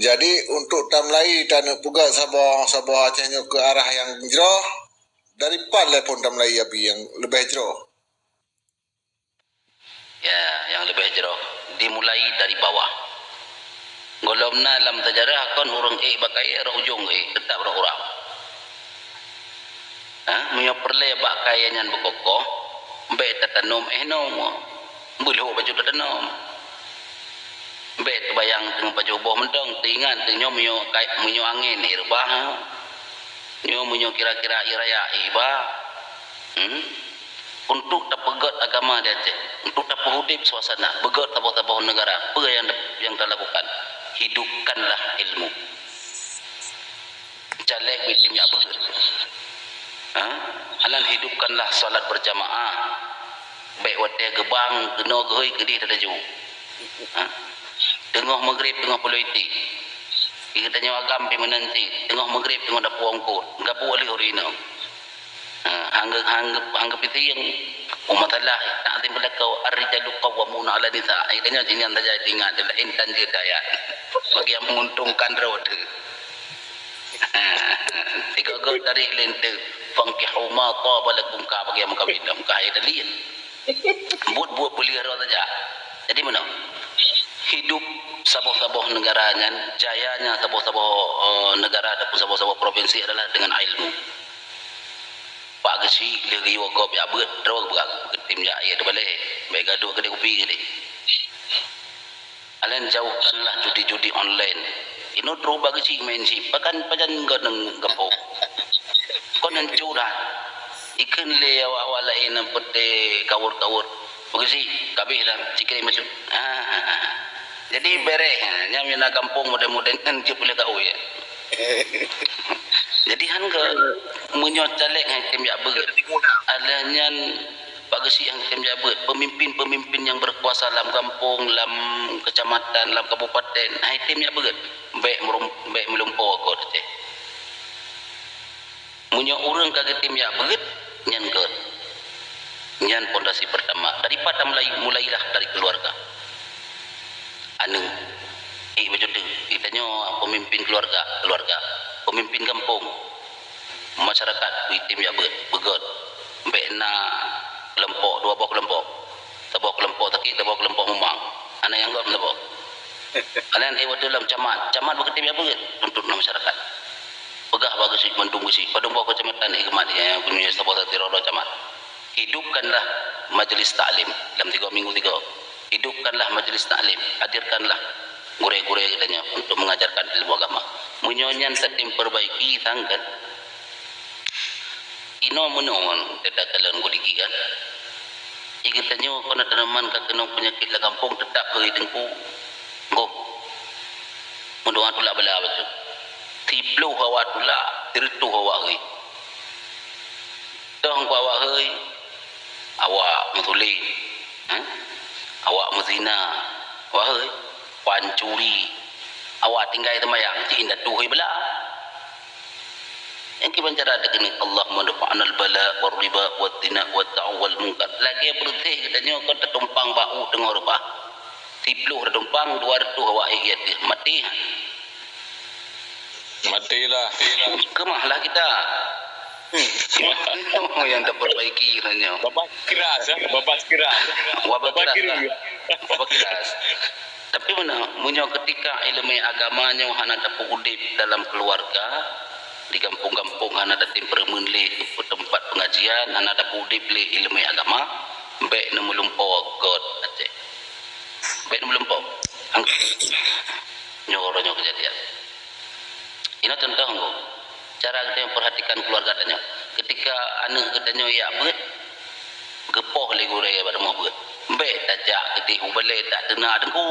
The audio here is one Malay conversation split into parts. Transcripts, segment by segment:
Jadi untuk tamlai dan puga Sabah Acehnya ke arah yang jero dari pan pun tamlai api yang lebih jero. Ya, yang lebih jero dimulai dari bawah. Golomna dalam sejarah kon urang bakai ujung tetap orang. Menyo perle bakai nyan bekokoh, be tatanum no bulu baju tatanum. Be bayang tengah baju boh mendong tingan tenyo menyo angin irbah. Nyo menyo kira-kira iraya iba. Untuk tapegot agama dia Aceh, untuk tapahudip suasana, begot tabah-tabah negara, apa yang telah lakukan? Hidupkanlah ilmu. Jalek bitim ya begot. Alan hidupkanlah salat berjamaah. Baik wate gebang, kena gehoi kedih tadaju. Tengah maghrib, tengah politik. Kita tanya agam pi menanti, tengah maghrib, tengah dapu angkut. Enggak boleh horino. Anggap itu yang umat Allah tak ada belakau ar-rijalu qawwamuna 'ala nisa. Akhirnya jangan saja ingat adalah intan daya bagi yang menguntungkan road. Tiga gol dari lente fankihu ma taba lakum ka bagi yang kawin ka ayat buat pelihara saja. Jadi mana? Hidup saboh-saboh negaranya, jayanya saboh-saboh negara ataupun saboh-saboh provinsi adalah dengan ilmu. Pak gesi lagi wagop ya beut terus buka tim ya ya balik baik gaduh kedai kopi gede. Alen jauhkanlah judi-judi online. Ino terus bagi si main si pakan pajan gadeng gempok. Kon nan curah. Ikan le awak lain pete kawur-kawur. Bagi si kabeh dah cikri macam. Jadi bereh nya mina kampung mudah-mudahan kan dia boleh kau ya. Jadi hangga menyot calek yang tim ya beut alahnya bagasi yang tim ya beut pemimpin-pemimpin yang berkuasa dalam kampung dalam kecamatan dalam kabupaten tim ya beut baik melumpuh kau teh munyo urang kage tim ya beut nyan ke nyan pondasi pertama daripada mulailah dari keluarga anu macam tu kita nyo pemimpin keluarga pemimpin kampung masyarakat tim ya begot bekna kelompok dua buah kelompok sebuah kelompok taki sebuah kelompok memang anak yang gak menebok kalian waktu dalam camat begitu ya begot untuk masyarakat pegah bagus mendung si padung buah kecamatan hikmat yang punya sebuah tirodo camat hidupkanlah majelis taklim dalam 3 minggu hidupkanlah majelis taklim hadirkanlah gure-gure katanya untuk mengajarkan ilmu agama menyonyan setim perbaiki tangkan ino menon tidak kalian guligi kan ikatnya kena tanaman kena penyakit la kampung tetap hari tengku go mendoa tula bala betul tiplu hawa tula tirtu hawa hari dong hawa hari awak mutuli awak muzina hawa hari pancuri awak tinggal temayang ci indah tuhi bala yang kita bicara dengan Allah madfa'anal bala war riba wat tina wat ta'awul munkar lagi berhenti katanya kau tertumpang bau tengah rupah tiplu tertumpang 200 awak ayat matilah kemahlah kita yang terperbaiki katanya babak kiras tapi mana munyo ketika ilmu agamanya hana dapat udip dalam keluarga di kampung-kampung ada tim permenli tempat pengajian ada pudip le ilmu agama baik nemulumpo god Aceh baik nemulumpo nyoro kejadian ini contoh nggo cara kita memperhatikan keluarga tanya ketika anak katanya ya beut gepoh le gure pada mau beut baik tajak kedih ubale tak tena dengku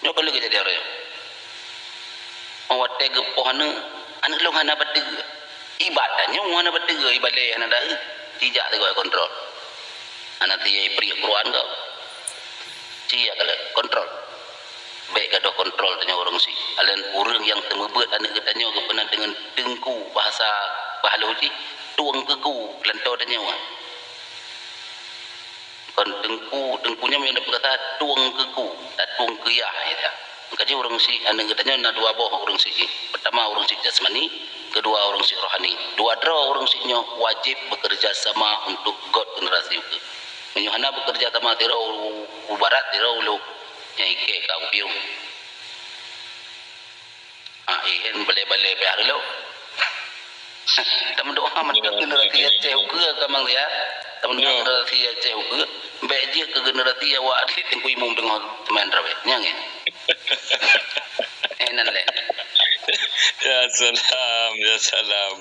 nyo kalau kejadian orang awak tega pohana anak long hana batega ibadahnya hana batega ibadah hana dah tidak tegak kontrol anak dia pri Quran kau cia kalau kontrol baik gaduh kontrol tanya orang si alen urang yang temebet anak katanya pernah dengan tengku bahasa bahaluji tuang keku lentau tanya kon tengkunya memang dapat kata tuang keku tak tuang kiyah ya Kaji orang si anu katanya na dua boh orang si. Pertama orang si jasmani, kedua orang si rohani. Dua draw orang si nyo wajib bekerja sama untuk God generasi ke. Menyuhana bekerja sama tiro barat tiro lu nyai ke kau piung. Ihen bale-bale pe hari lo. Taman doa man generasi Aceh ke kamang dia. Taman generasi Aceh ke. Beje ke generasi awak atlet yang kuimum dengan teman rawe. Nyang ya. Enan le. Ya salam, ya salam.